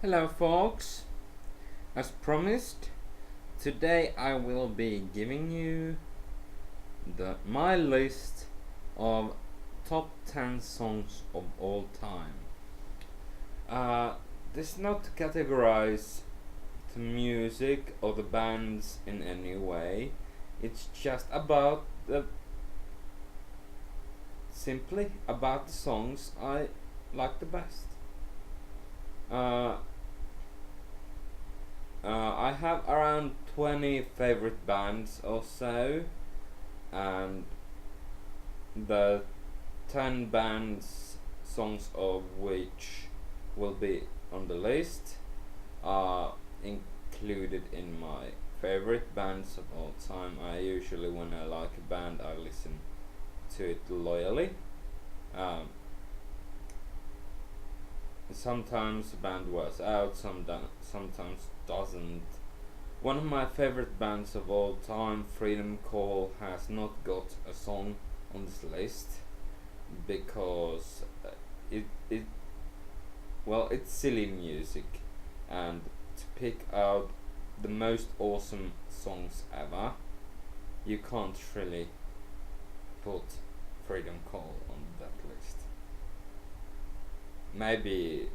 Hello, folks. As promised, today I will be giving you my list of top 10 songs of all time. This is not to categorize the music or the bands in any way. It's just about simply about the songs I like the best. I have around 20 favorite bands or so, and the 10 bands, songs of which will be on the list, are included in my favorite bands of all time. I usually, when I like a band, I listen to it loyally. Sometimes the band wears out, sometimes doesn't. One of my favorite bands of all time, Freedom Call, has not got a song on this list because it's silly music, and to pick out the most awesome songs ever, you can't really put Freedom Call on that list. Maybe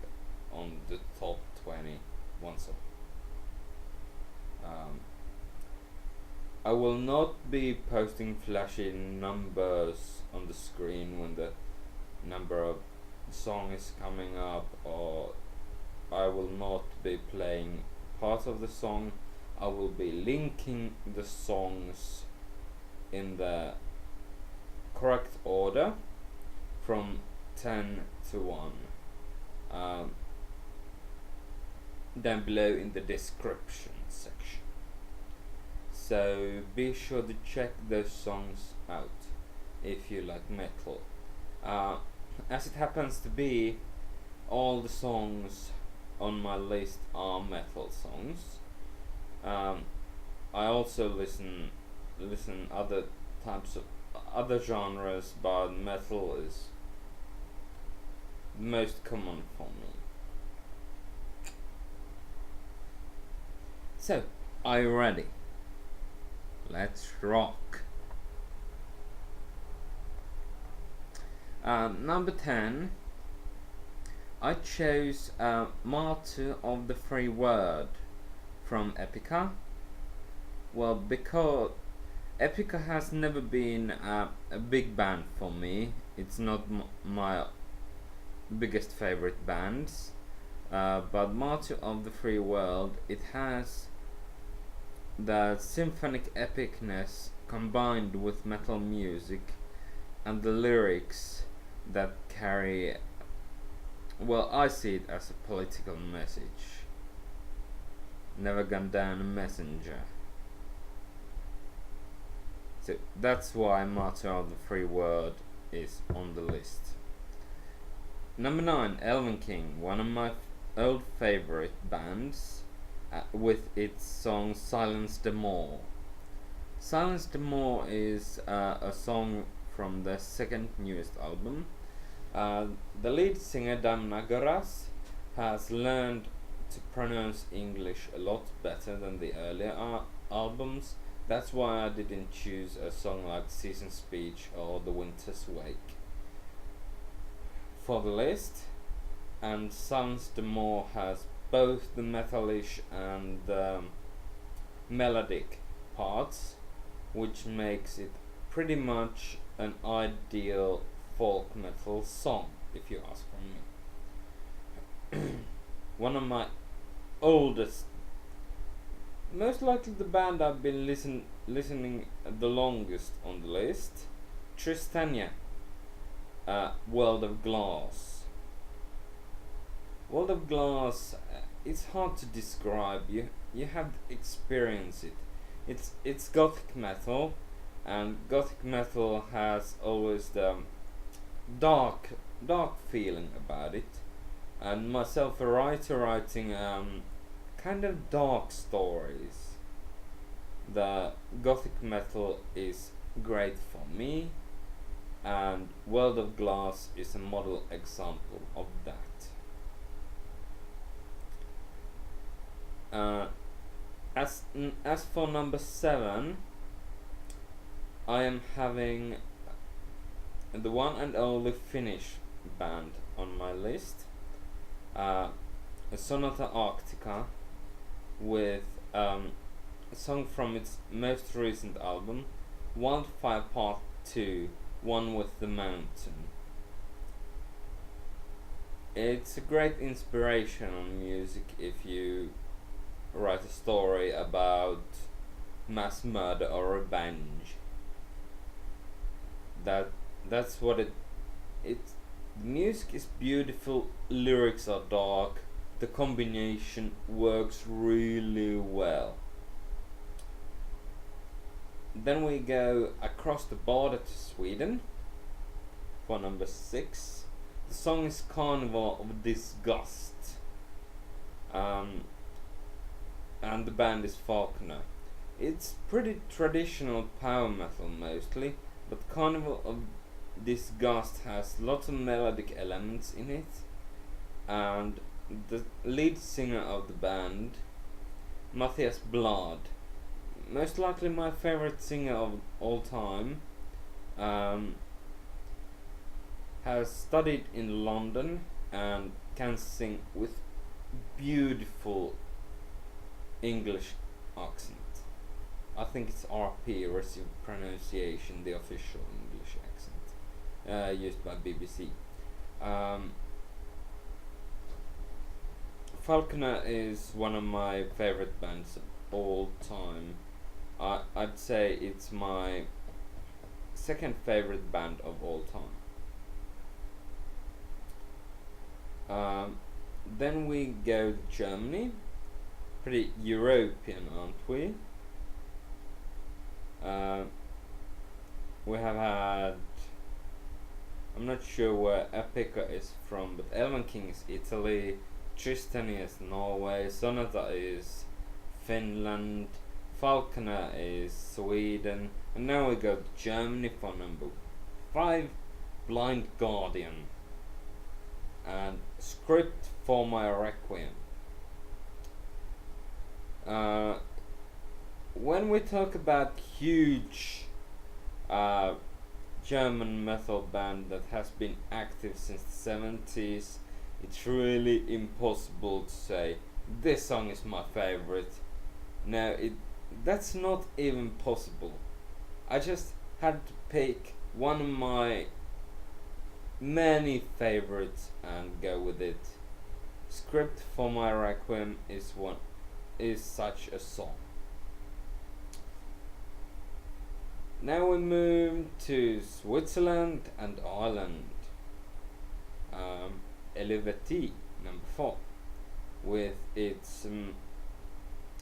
on the top 20 once off. I will not be posting flashy numbers on the screen when the number of song is coming up, or I will not be playing part of the song. I will be linking the songs in the correct order from 10 to 1. Down below in the description section. So be sure to check those songs out if you like metal. As it happens to be, all the songs on my list are metal songs. I also listen other types of other genres, but metal is the most common for me. So, are you ready? Let's rock. Number 10, I chose Martyr of the Free Word from Epica. Well, because Epica has never been a big band for me. It's not my biggest favorite bands, but Martyr of the Free World, it has the symphonic epicness combined with metal music and the lyrics that carry, well, I see it as a political message. Never gone down a messenger. So that's why Martyr of the Free Word is on the list. Number 9, Elven King, one of my old favorite bands, with its song Silence the More. Silence the More is a song from the second newest album. The lead singer Dan Nagaras has learned to pronounce English a lot better than the earlier albums. That's why I didn't choose a song like Season Speech or The Winter's Wake for the list. And Silence the More has both the metallish and melodic parts, which makes it pretty much an ideal folk metal song, if you ask for me. One of my oldest, most likely the band I've been listening the longest on the list, Tristania, World of Glass. World of Glass, it's hard to describe. You have to experience it. It's gothic metal, and gothic metal has always the dark feeling about it. And myself, a writer writing kind of dark stories, the gothic metal is great for me, and World of Glass is a model example of that. Uh, as for number 7, I am having the one and only Finnish band on my list, Sonata Arctica, with a song from its most recent album, Wildfire Part 2, One with the Mountain. It's a great inspirational music if you write a story about mass murder or revenge. That's what it. The music is beautiful, lyrics are dark, the combination works really well. Then we go across the border to Sweden for number 6. The song is Carnival of Disgust, and the band is Falconer. It's pretty traditional power metal mostly, but Carnival of Disgust has lots of melodic elements in it, and the lead singer of the band, Matthias Blad, most likely my favorite singer of all time, has studied in London and can sing with beautiful English accent. I think it's RP, received pronunciation, the official English accent, used by BBC. Falconer is one of my favorite bands of all time. I'd say it's my second favorite band of all time. Then we go to Germany. Pretty European, aren't we? We have had, I'm not sure where Epica is from, but Elven King is Italy, Tristan is Norway, Sonata is Finland, Falconer is Sweden, and now we go to Germany for number 5, Blind Guardian, and Script for My Requiem. When we talk about huge German metal band that has been active since the 70s, it's really impossible to say this song is my favorite. No, that's not even possible. I just had to pick one of my many favorites and go with it. Script for My Requiem is such a song. Now we move to Switzerland and Ireland. Helvetii, number 4, with its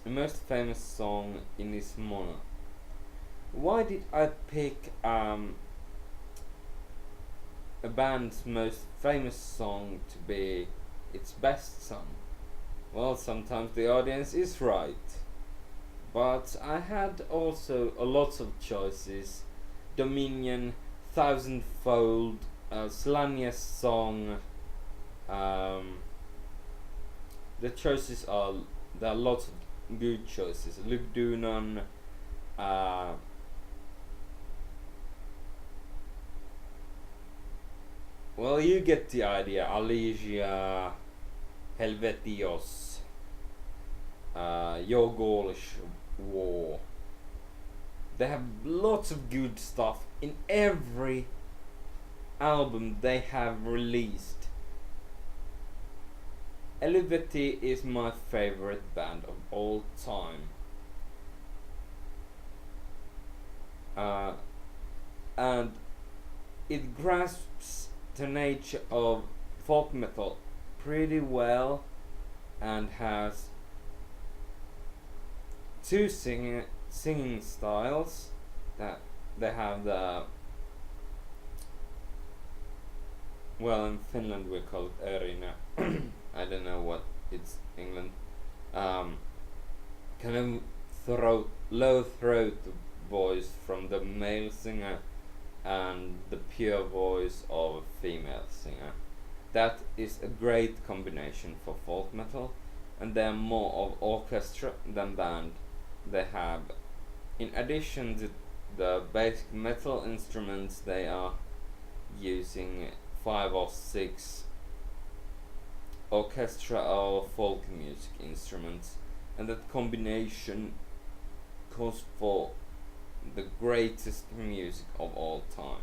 most famous song Inis Mona. Why did I pick a band's most famous song to be its best song? Well, sometimes the audience is right. But I had also a lot of choices. Dominion, Thousandfold, Slania's song. The choices are, there are lots of good choices. Lugdunan, well, you get the idea. Allegia, Helvetios, Your Gaulish War. They have lots of good stuff in every album they have released. Helvetii is my favorite band of all time. And it grasps the nature of folk metal pretty well, and has two singing styles. That they have the, well, in Finland we call it erina. I don't know what it's England. Kind of low throat voice from the male singer and the pure voice of a female singer. That is a great combination for folk metal, and they're more of orchestra than band. They have, in addition to the basic metal instruments, they are using 5 or 6 orchestra or folk music instruments, and that combination calls for the greatest music of all time.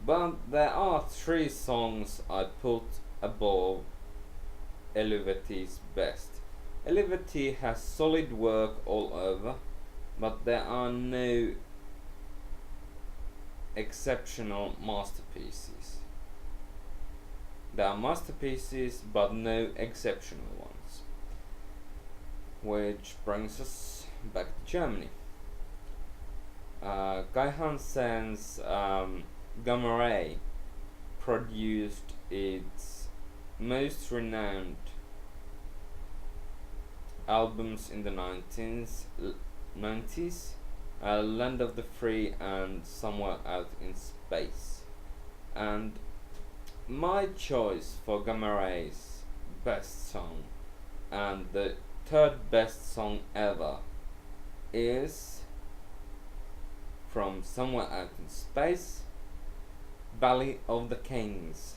But there are 3 songs I put above Elivetti's best. Elivetti has solid work all over, but there are no exceptional masterpieces. There are masterpieces, but no exceptional ones. Which brings us back to Germany. Kai Hansen's Gamma Ray produced its most renowned albums in the 90s, Land of the Free and Somewhere Out in Space. And my choice for Gamma Ray's best song and the 3rd best song ever is from Somewhere Out in Space, Valley of the Kings.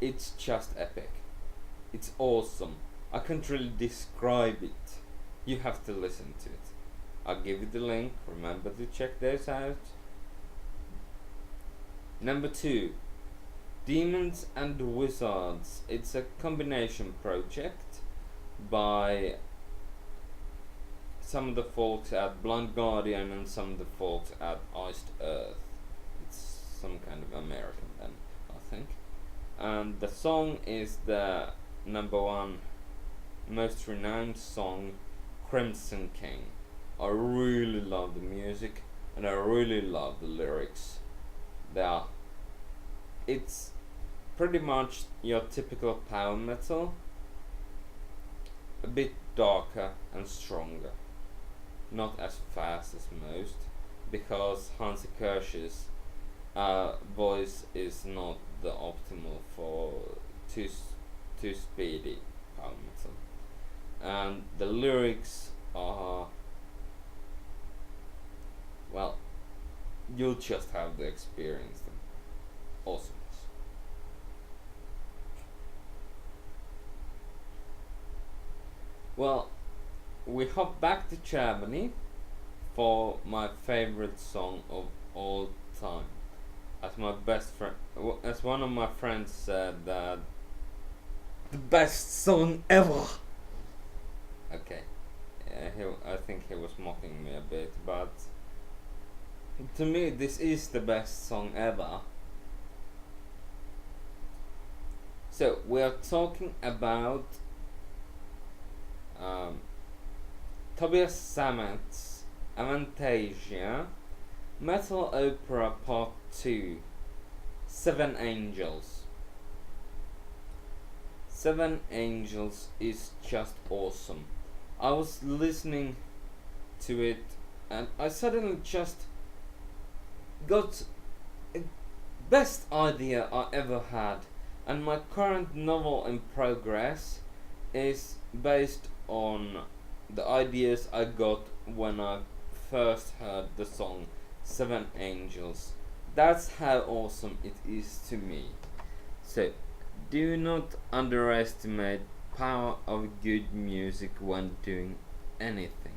It's just epic. It's awesome. I can't really describe it. You have to listen to it. I'll give you the link. Remember to check those out. Number 2, Demons and Wizards. It's a combination project by some of the folks at Blind Guardian and some of the folks at Iced Earth. It's some kind of American then, I think. And the song is the number 1 most renowned song, Crimson King. I really love the music and I really love the lyrics. It's pretty much your typical power metal, a bit darker and stronger. Not as fast as most, because Hansi Kirsch's voice is not the optimal for too speedy power metal. And the lyrics are, well, you'll just have to experience them. Awesomeness. Well, we hop back to Germany for my favorite song of all time. As my best friend, as one of my friends said, that the best song ever. Okay, I think he was mocking me a bit, but to me this is the best song ever. So we are talking about Tobias Sammet's Avantasia Metal Opera Part 2, 7 Angels. 7 Angels is just awesome. I was listening to it and I suddenly just got a best idea I ever had, and my current novel in progress is based on the ideas I got when I first heard the song 7 Angels. That's how awesome it is to me. So do not underestimate power of good music when doing anything.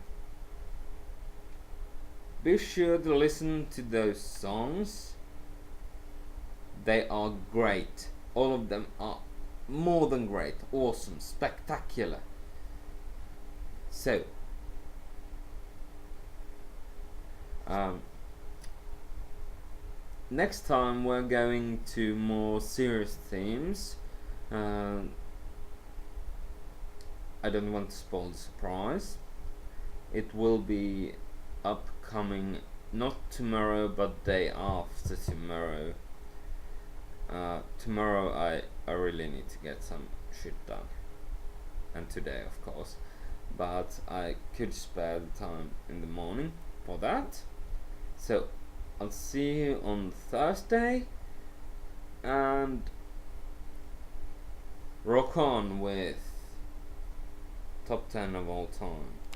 Be sure to listen to those songs. They are great. All of them are more than great, awesome, spectacular. So next time we're going to more serious themes. I don't want to spoil the surprise. It will be upcoming not tomorrow but day after tomorrow. Tomorrow I really need to get some shit done, and today of course, but I could spare the time in the morning for that. So I'll see you on Thursday, and rock on with top 10 of all time.